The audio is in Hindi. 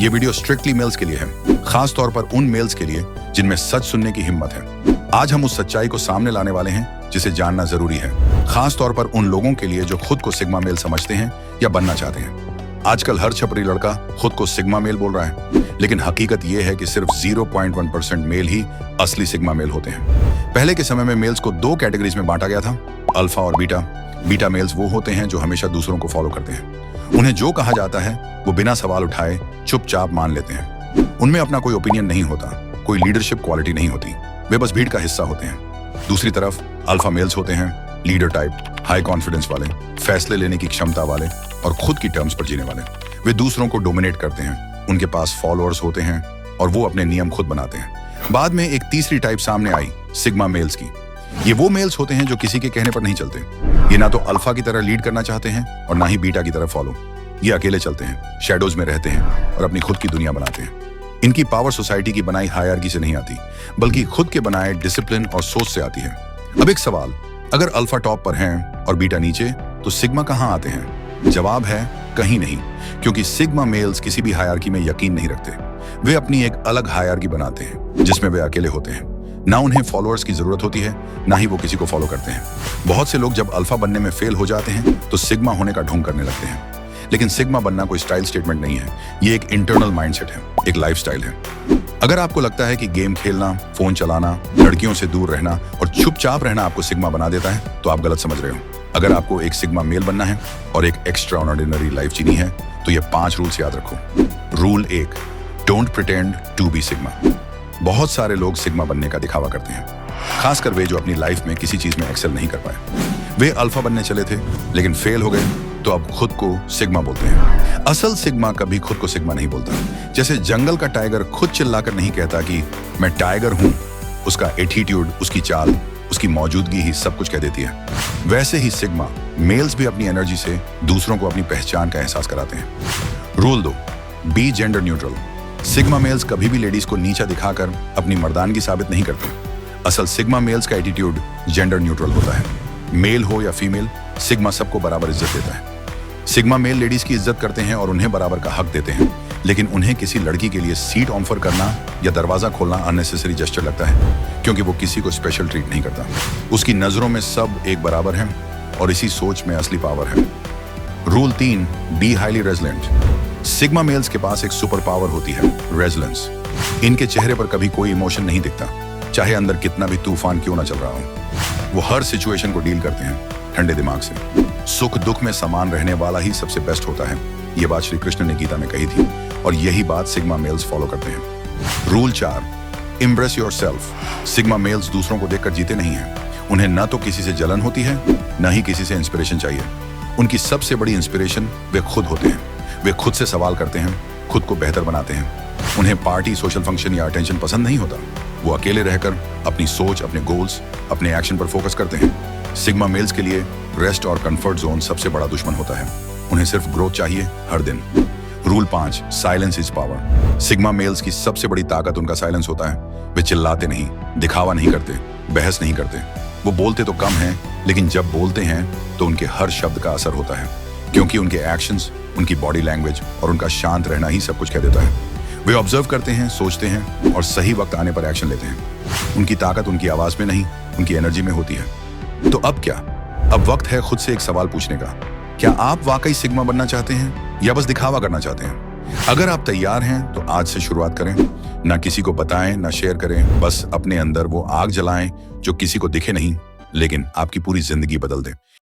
ये वीडियो स्ट्रिक्टली मेल्स के लिए है, खास तौर पर उन मेल्स के लिए जिनमें सच सुनने की हिम्मत है। आज हम उस सच्चाई को सामने लाने वाले हैं जिसे जानना जरूरी है, खास तौर पर उन लोगों के लिए जो खुद को सिग्मा मेल समझते हैं या बनना चाहते हैं। आजकल हर छपरी लड़का खुद को सिग्मा मेल बोल रहा है, लेकिन हकीकत यह है कि सिर्फ 0.1% मेल ही असली सिग्मा मेल होते हैं। पहले के समय में मेल्स को दो कैटेगरीज में बांटा गया था, अल्फा और बीटा। बीटा मेल्स वो होते हैं जो हमेशा दूसरों को फॉलो करते हैं। उन्हें जो कहा जाता है वो बिना सवाल उठाए चुपचाप मान लेते हैं। उनमें अपना कोई ओपिनियन नहीं होता, कोई लीडरशिप क्वालिटी नहीं होती, वे बस भीड़ का हिस्सा होते हैं। दूसरी तरफ अल्फा मेल्स होते हैं लीडर टाइप, हाई कॉन्फिडेंस वाले, फैसले लेने की क्षमता वाले और खुद की टर्म्स पर जीने वाले। वे दूसरों को डोमिनेट करते हैं, उनके पास फॉलोअर्स होते हैं और वो अपने नियम खुद बनाते हैं। बाद में एक तीसरी टाइप सामने आई, सिग्मा मेल्स की। ये वो मेल्स होते हैं जो किसी के कहने पर नहीं चलते। ये ना तो अल्फा की तरह लीड करना चाहते हैं और ना ही बीटा की तरह फॉलो। ये अकेले चलते हैं, शैडोज में रहते हैं और अपनी खुद की दुनिया बनाते हैं। इनकी पावर सोसाइटी की बनाई हायरार्की से नहीं आती, बल्कि खुद के बनाए डिसिप्लिन और सोच से आती है। अब एक सवाल, अगर अल्फा टॉप पर हैं और बीटा नीचे, तो सिग्मा कहाँ आते हैं? जवाब है कहीं नहीं, क्योंकि सिग्मा मेल्स किसी भी हायरार्की में यकीन नहीं रखते। वे अपनी एक अलग हायरार्की बनाते हैं जिसमें वे अकेले होते हैं। ना उन्हें फॉलोअर्स की जरूरत होती है, ना ही वो किसी को फॉलो करते हैं। बहुत से लोग जब अल्फा बनने में फेल हो जाते हैं तो सिग्मा होने का ढोंग करने लगते हैं। लेकिन सिग्मा बनना कोई स्टाइल स्टेटमेंट नहीं है, ये एक इंटरनल माइंडसेट है, एक लाइफस्टाइल है। अगर आपको लगता है कि गेम खेलना, फोन चलाना, लड़कियों से दूर रहना और चुपचाप रहना आपको सिग्मा बना देता है, तो आप गलत समझ रहे हो। अगर आपको एक सिग्मा मेल बनना है और एक एक्स्ट्रा ऑर्डिनरी लाइफ जीनी है, तो ये 5 रूल्स याद रखो। Rule 1, don't pretend to be sigma. बहुत सारे लोग सिग्मा बनने का दिखावा करते हैं, खासकर वे जो अपनी लाइफ में किसी चीज में एक्सेल नहीं कर पाए। वे अल्फा बनने चले थे लेकिन फेल हो गए, तो अब खुद को सिग्मा बोलते हैं। असल सिग्मा कभी खुद को सिग्मा नहीं बोलता। जैसे जंगल का टाइगर खुद चिल्लाकर नहीं कहता कि मैं टाइगर हूं, उसका एटीट्यूड, उसकी चाल, उसकी मौजूदगी ही सब कुछ कह देती है। वैसे ही सिग्मा मेल्स भी अपनी एनर्जी से दूसरों को अपनी पहचान का एहसास कराते हैं। Rule 2, be gender neutral. Sigma males कभी भी लेडीज को नीचा दिखाकर अपनी मर्दानगी साबित नहीं करते। असल सिग्मा मेल्स का एटीट्यूड जेंडर न्यूट्रल होता है। मेल हो या फीमेल, सिग्मा सबको बराबर इज्जत देता है। सिग्मा मेल लेडीज की इज्जत करते हैं और उन्हें बराबर का हक देते हैं, लेकिन उन्हें किसी लड़की के लिए सीट ऑफर करना या दरवाजा खोलना अननेसेसरी जेस्चर लगता है, क्योंकि वो किसी को स्पेशल ट्रीट नहीं करता। उसकी नजरों में सब एक बराबर हैं और इसी सोच में असली पावर है। Rule 3, be highly resilient. Sigma males के पास एक सुपर पावर होती है, रेजिलेंस। इनके चेहरे पर कभी कोई इमोशन नहीं दिखता, चाहे अंदर कितना भी तूफान क्यों ना चल रहा हो। वो हर सिचुएशन को डील करते हैं ठंडे दिमाग से। सुख दुख में समान रहने वाला ही सबसे बेस्ट होता है, ये बात श्री कृष्ण ने गीता में कही थी और यही बात सिग्मा मेल्स फॉलो करते हैं। Rule 4, impress yourself. Sigma males दूसरों को देखकर जीते नहीं हैं। उन्हें ना तो किसी से जलन होती है, ना ही किसी से इंस्पिरेशन चाहिए। उनकी सबसे बड़ी इंस्पिरेशन वे खुद होते हैं। वे खुद से सवाल करते हैं, खुद को बेहतर बनाते हैं। उन्हें पार्टी, सोशल फंक्शन या अटेंशन पसंद नहीं होता। वो अकेले रहकर अपनी सोच, अपने गोल्स, अपने एक्शन पर फोकस करते हैं। सिग्मा मेल्स के लिए रेस्ट और कंफर्ट जोन सबसे बड़ा दुश्मन होता है। उन्हें सिर्फ ग्रोथ चाहिए हर दिन। Rule 5, silence is power. Sigma males की सबसे बड़ी ताकत उनका साइलेंस होता है। वे चिल्लाते नहीं, दिखावा नहीं करते, बहस नहीं करते। वो बोलते तो कम हैं, लेकिन जब बोलते हैं तो उनके हर शब्द का असर होता है, क्योंकि उनके एक्शंस, उनकी बॉडी लैंग्वेज और उनका शांत रहना ही सब कुछ कह देता है। वे ऑब्जर्व करते हैं, सोचते हैं और सही वक्त आने पर एक्शन लेते हैं। उनकी ताकत उनकी आवाज में नहीं, उनकी एनर्जी में होती है। तो अब क्या? अब वक्त है खुद से एक सवाल पूछने का। क्या आप वाकई सिग्मा बनना चाहते हैं या बस दिखावा करना चाहते हैं? अगर आप तैयार हैं तो आज से शुरुआत करें। ना किसी को बताएं, ना शेयर करें, बस अपने अंदर वो आग जलाएं जो किसी को दिखे नहीं, लेकिन आपकी पूरी जिंदगी बदल दे।